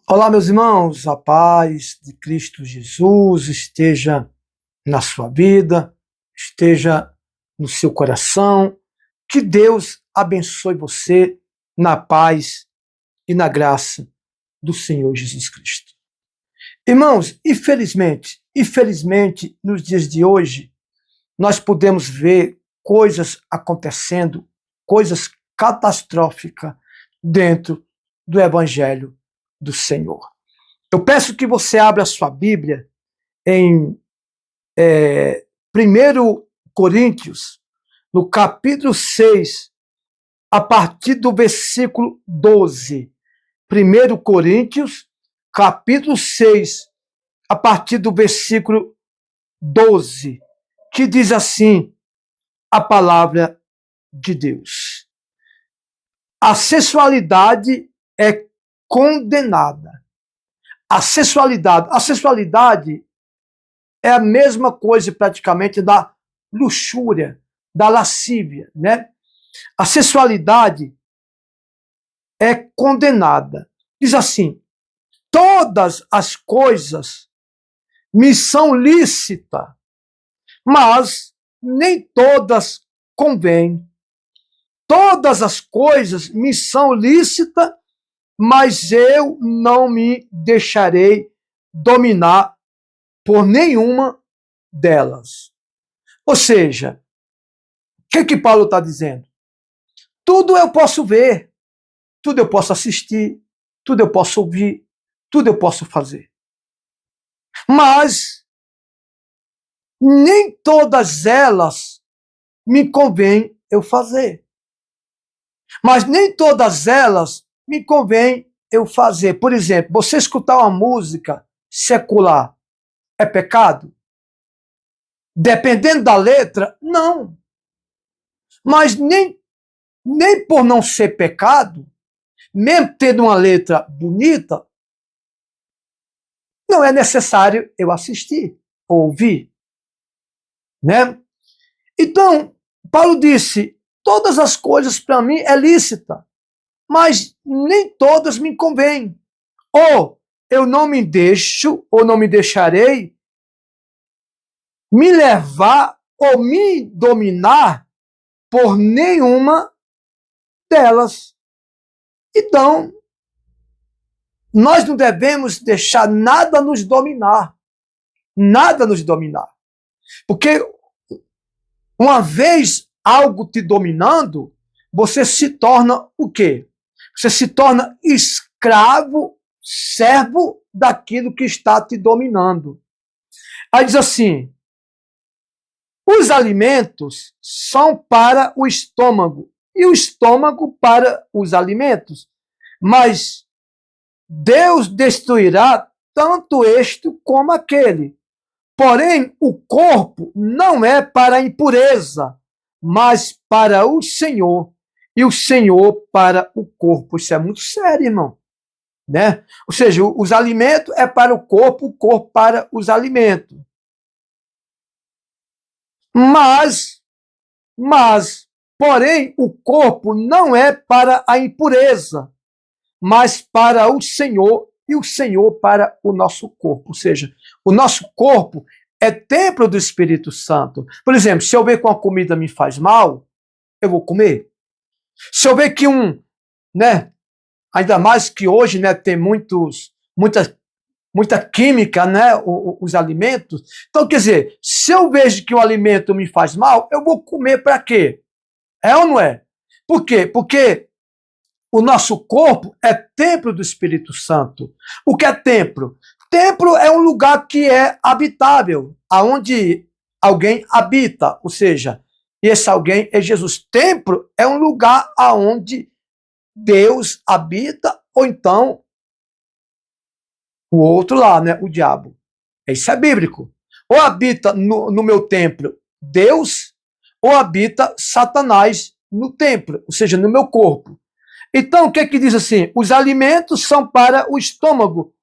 Olá, meus irmãos, a paz de Cristo Jesus esteja na sua vida, esteja no seu coração. Que Deus abençoe você na paz e na graça do Senhor Jesus Cristo. Irmãos, infelizmente, nos dias de hoje, nós podemos ver coisas acontecendo, coisas catastróficas dentro do Evangelho do Senhor. Eu peço que você abra a sua Bíblia em 1 Coríntios, no capítulo 6, a partir do versículo 12. 1 Coríntios, capítulo 6, a partir do versículo 12, que diz assim a palavra de Deus. A sexualidade é condenada. A sexualidade é a mesma coisa praticamente da luxúria, da lascívia, né? A sexualidade é condenada. Diz assim: todas as coisas me são lícitas, mas nem todas convêm. Todas as coisas me são lícitas, mas eu não me deixarei dominar por nenhuma delas. Ou seja, o que Paulo está dizendo? Tudo eu posso ver, tudo eu posso assistir, tudo eu posso ouvir, tudo eu posso fazer. Mas nem todas elas me convém eu fazer. Mas nem todas elas me convém eu fazer. Por exemplo, você escutar uma música secular é pecado? Dependendo da letra, não. Mas nem por não ser pecado, mesmo tendo uma letra bonita, não é necessário eu assistir, ouvir, né? Então, Paulo disse, todas as coisas para mim é lícita, mas nem todas me convêm. Ou eu não me deixo, ou não me deixarei me levar ou me dominar por nenhuma delas. Então, nós não devemos deixar nada nos dominar. Nada nos dominar. Porque uma vez algo te dominando, você se torna o quê? Você se torna escravo, servo daquilo que está te dominando. Aí diz assim, os alimentos são para o estômago e o estômago para os alimentos. Mas Deus destruirá tanto este como aquele. Porém, o corpo não é para a impureza, mas para o Senhor, e o Senhor para o corpo. Isso é muito sério, irmão. Né? Ou seja, os alimentos é para o corpo para os alimentos. Porém, o corpo não é para a impureza, mas para o Senhor e o Senhor para o nosso corpo. Ou seja, o nosso corpo é templo do Espírito Santo. Por exemplo, se eu ver que uma comida me faz mal, eu vou comer. Se eu ver que né, ainda mais que hoje, né, tem muita química, né, os alimentos. Então, quer dizer, se eu vejo que o alimento me faz mal, eu vou comer para quê? É ou não é? Por quê? Porque o nosso corpo é templo do Espírito Santo. O que é templo? Templo é um lugar que é habitável, aonde alguém habita, ou seja, esse alguém é Jesus. Templo é um lugar aonde Deus habita, ou então o outro lá, né, o diabo. Isso é bíblico. Ou habita no meu templo Deus, ou habita Satanás no templo, ou seja, no meu corpo. Então, o que é que diz assim? Os alimentos são para o estômago,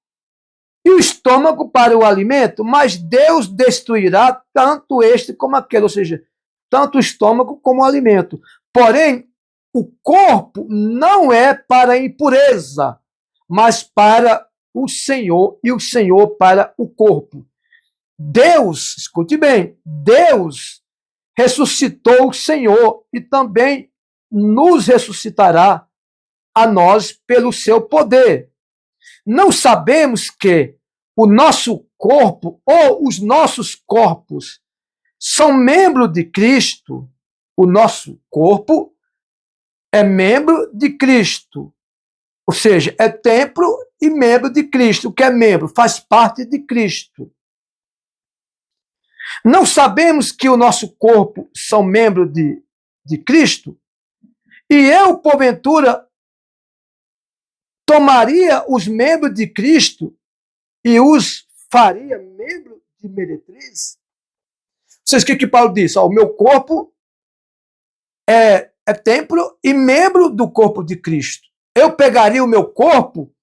e o estômago para o alimento, mas Deus destruirá tanto este como aquele, ou seja, tanto o estômago como o alimento. Porém, o corpo não é para a impureza, mas para o Senhor e o Senhor para o corpo. Deus, escute bem, Deus ressuscitou o Senhor e também nos ressuscitará a nós pelo seu poder. Não sabemos que o nosso corpo ou os nossos corpos são membros de Cristo. O nosso corpo é membro de Cristo. Ou seja, é templo e membro de Cristo. O que é membro? Faz parte de Cristo. Não sabemos que o nosso corpo são membros de Cristo? E eu, porventura, tomaria os membros de Cristo e os faria membros de meretriz? Vocês, o que Paulo disse? O meu corpo é templo e membro do corpo de Cristo. Eu pegaria o meu corpo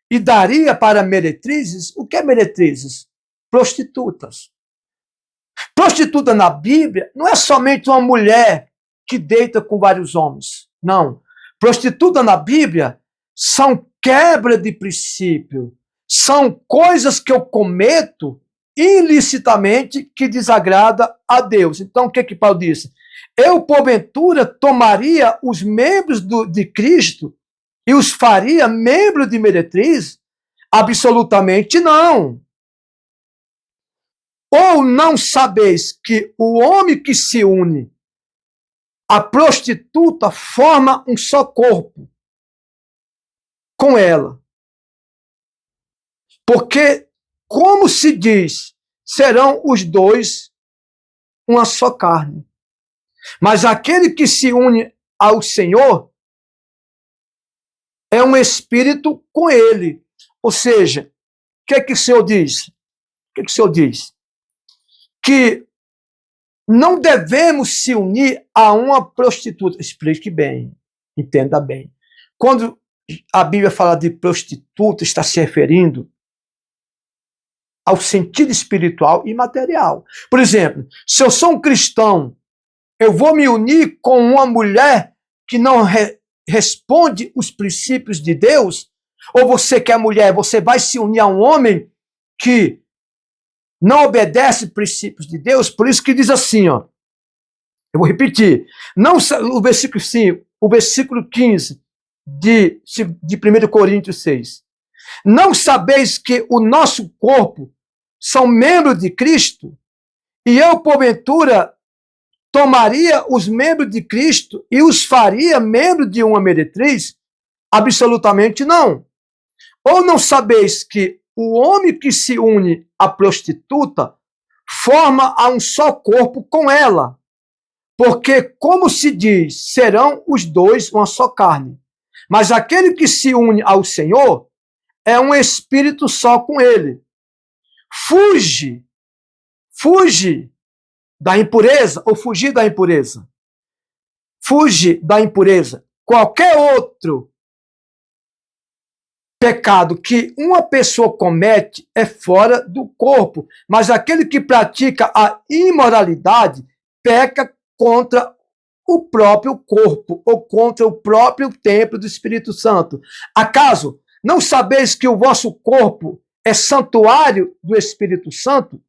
e daria para meretrizes. O que é meretrizes? Prostitutas. Prostituta na Bíblia não é somente uma mulher que deita com vários homens. Não. Prostituta na Bíblia são quebra de princípio. São coisas que eu cometo ilicitamente que desagrada a Deus. Então, o que Paulo disse? Eu, porventura, tomaria os membros de Cristo e os faria membros de meretriz? Absolutamente não. Ou não sabeis que o homem que se une à prostituta forma um só corpo com ela? Porque, como se diz, serão os dois uma só carne. Mas aquele que se une ao Senhor é um espírito com ele. Ou seja, o que o Senhor diz? O que o Senhor diz? Que não devemos se unir a uma prostituta. Explique bem, entenda bem. Quando a Bíblia fala de prostituta, está se referindo ao sentido espiritual e material. Por exemplo, se eu sou um cristão, eu vou me unir com uma mulher que não responde os princípios de Deus? Ou você que é mulher, você vai se unir a um homem que não obedece princípios de Deus? Por isso que diz assim, ó. Eu vou repetir. Não, o versículo 5, o versículo 15 de 1 Coríntios 6. Não sabeis que o nosso corpo são membros de Cristo? E eu, porventura, tomaria os membros de Cristo e os faria membros de uma meretriz? Absolutamente não. Ou não sabeis que o homem que se une à prostituta forma a um só corpo com ela? Porque, como se diz, serão os dois uma só carne. Mas aquele que se une ao Senhor é um espírito só com ele. Fuge da impureza ou fugir da impureza. Fuge da impureza. Qualquer outro pecado que uma pessoa comete é fora do corpo, mas aquele que pratica a imoralidade peca contra o próprio corpo ou contra o próprio templo do Espírito Santo. Acaso não sabeis que o vosso corpo é santuário do Espírito Santo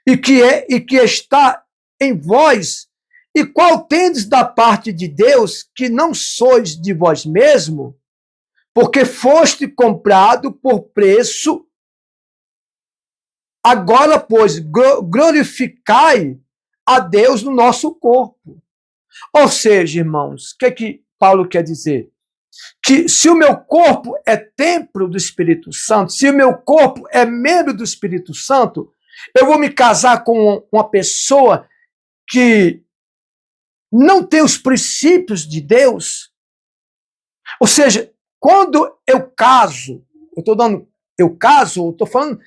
e que está em vós, e qual tendes da parte de Deus, que não sois de vós mesmo, porque foste comprado por preço? Agora, pois, glorificai a Deus no nosso corpo. Ou seja, irmãos, o que Paulo quer dizer? Que se o meu corpo é templo do Espírito Santo, se o meu corpo é membro do Espírito Santo, eu vou me casar com uma pessoa que não tem os princípios de Deus? Ou seja, quando eu caso, eu estou falando,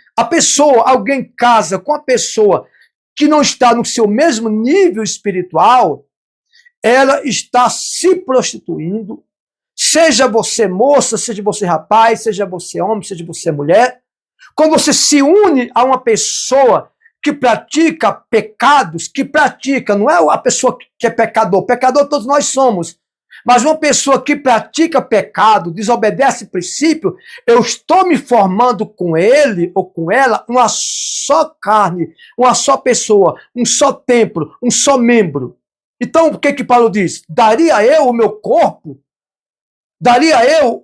alguém casa com a pessoa que não está no seu mesmo nível espiritual, ela está se prostituindo, seja você moça, seja você rapaz, seja você homem, seja você mulher. Quando você se une a uma pessoa que pratica pecados, não é a pessoa que é pecador todos nós somos, Mas uma pessoa que pratica pecado, desobedece princípio, eu estou me formando com ele ou com ela uma só carne, uma só pessoa, um só templo, um só membro. Então, o que Paulo diz? Daria eu o meu corpo? Daria eu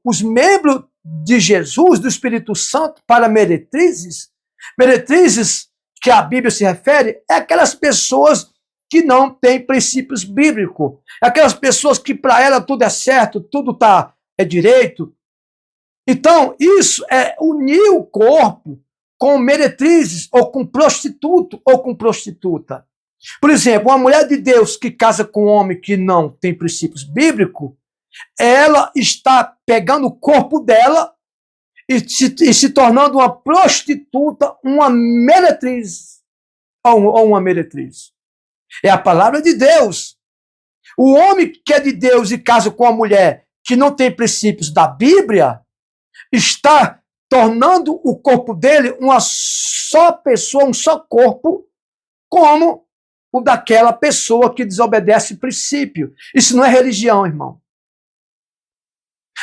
os membros de Jesus, do Espírito Santo, para meretrizes? Meretrizes que a Bíblia se refere é aquelas pessoas que não têm princípios bíblicos. Aquelas pessoas que para ela tudo é certo, tudo é direito. Então, isso é unir o corpo com meretrizes, ou com prostituto, ou com prostituta. Por exemplo, uma mulher de Deus que casa com um homem que não tem princípios bíblicos, ela está pegando o corpo dela e se tornando uma prostituta, uma meretriz, ou uma meretriz. É a palavra de Deus. O homem que é de Deus e casa com uma mulher que não tem princípios da Bíblia, está tornando o corpo dele uma só pessoa, um só corpo, como o daquela pessoa que desobedece princípio. Isso não é religião, irmão.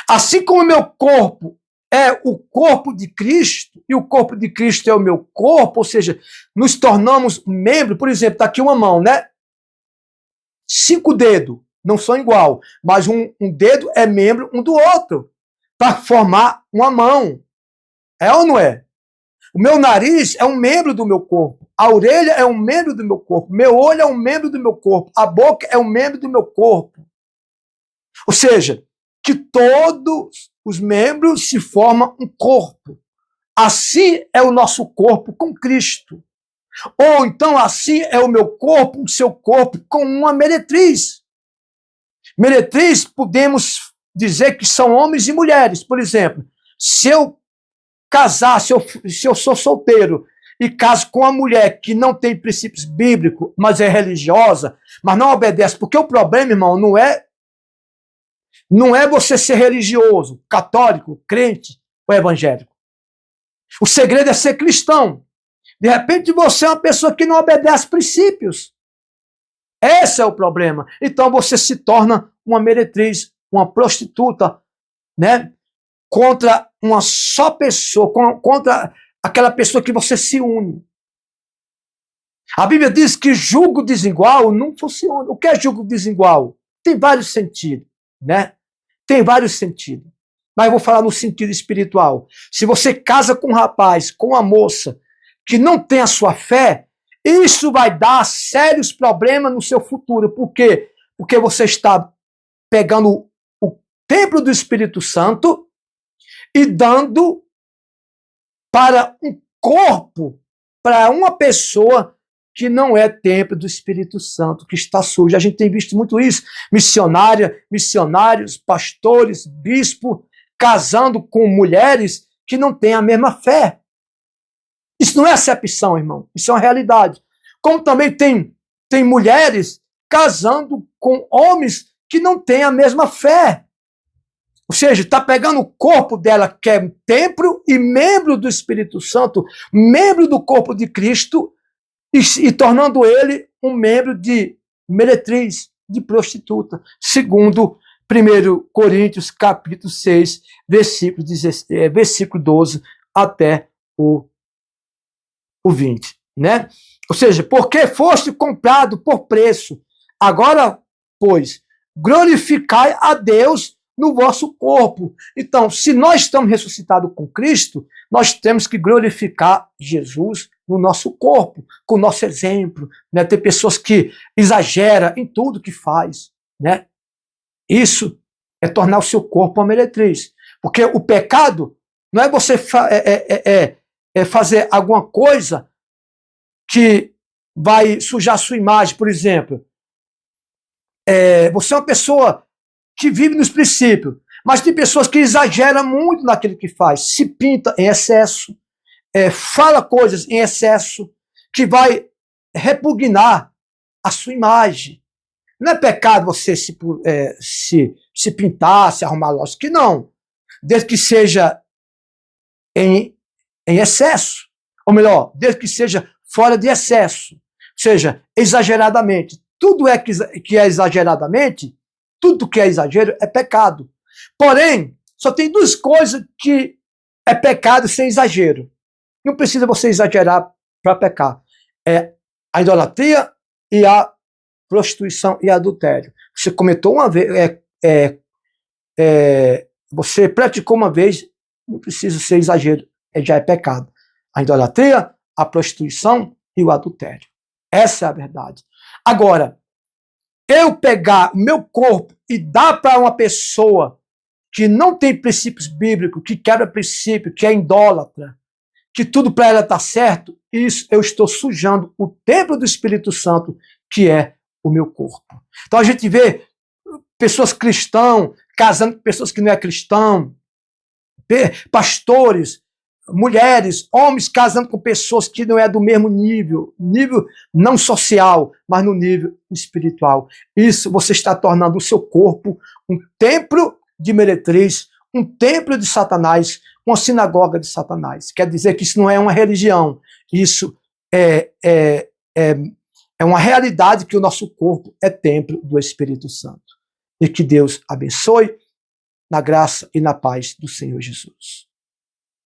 Assim como o meu corpo é o corpo de Cristo, e o corpo de Cristo é o meu corpo, ou seja, nos tornamos membros. Por exemplo, está aqui uma mão, né? 5 dedos, não são igual, mas um dedo é membro um do outro, para formar uma mão. É ou não é? O meu nariz é um membro do meu corpo, a orelha é um membro do meu corpo, meu olho é um membro do meu corpo, a boca é um membro do meu corpo. Ou seja, que todos os membros se formam um corpo. Assim é o nosso corpo com Cristo. Ou então assim é o meu corpo, o seu corpo, com uma meretriz. Meretriz, podemos dizer que são homens e mulheres. Por exemplo, se eu casar, se eu sou solteiro e caso com uma mulher que não tem princípios bíblicos, mas é religiosa, mas não obedece, porque o problema, irmão, não é você ser religioso, católico, crente ou evangélico. O segredo é ser cristão. De repente você é uma pessoa que não obedece princípios. Esse é o problema. Então você se torna uma meretriz, uma prostituta, né? Contra uma só pessoa, contra aquela pessoa que você se une. A Bíblia diz que julgo desigual não funciona. O que é julgo desigual? Tem vários sentidos, né? Tem vários sentidos. Mas eu vou falar no sentido espiritual. Se você casa com um rapaz, com uma moça, que não tem a sua fé, isso vai dar sérios problemas no seu futuro. Por quê? Porque você está pegando o templo do Espírito Santo e dando para um corpo, para uma pessoa que não é templo do Espírito Santo, que está sujo. A gente tem visto muito isso. Missionários, pastores, bispos, casando com mulheres que não têm a mesma fé. Isso não é acepção, irmão. Isso é uma realidade. Como também tem mulheres casando com homens que não têm a mesma fé. Ou seja, está pegando o corpo dela, que é templo e membro do Espírito Santo, membro do corpo de Cristo, e tornando ele um membro de meretriz, de prostituta. Segundo 1 Coríntios, capítulo 6, versículo 12 até o 20, né? Ou seja, porque foste comprado por preço. Agora, pois, glorificai a Deus no vosso corpo. Então, se nós estamos ressuscitados com Cristo, nós temos que glorificar Jesus no nosso corpo, com o nosso exemplo, né? Tem pessoas que exageram em tudo que faz, né? Isso é tornar o seu corpo uma meretriz. Porque o pecado não é você fazer alguma coisa que vai sujar a sua imagem, por exemplo. Você é uma pessoa que vive nos princípios, mas tem pessoas que exageram muito naquilo que faz, se pinta em excesso, fala coisas em excesso, que vai repugnar a sua imagem. Não é pecado você se pintar, se arrumar, lógico que não, desde que seja em excesso, ou melhor, desde que seja fora de excesso, ou seja, exageradamente. Tudo que é exageradamente tudo que é exagero é pecado. Porém, só tem duas coisas que é pecado sem exagero. Não precisa você exagerar para pecar. É a idolatria e a prostituição e adultério. Você cometeu uma vez, você praticou uma vez, não precisa ser exagero, já é pecado. A idolatria, a prostituição e o adultério. Essa é a verdade. Agora, eu pegar o meu corpo e dar para uma pessoa que não tem princípios bíblicos, que quebra princípio, que é idólatra, que tudo para ela está certo, isso eu estou sujando o templo do Espírito Santo, que é o meu corpo. Então a gente vê pessoas cristãs casando com pessoas que não é cristão, pastores, mulheres, homens casando com pessoas que não é do mesmo nível não social, mas no nível espiritual. Isso você está tornando o seu corpo um templo de meretriz, um templo de Satanás, uma sinagoga de Satanás. Quer dizer que isso não é uma religião, isso é uma realidade que o nosso corpo é templo do Espírito Santo. E que Deus abençoe na graça e na paz do Senhor Jesus.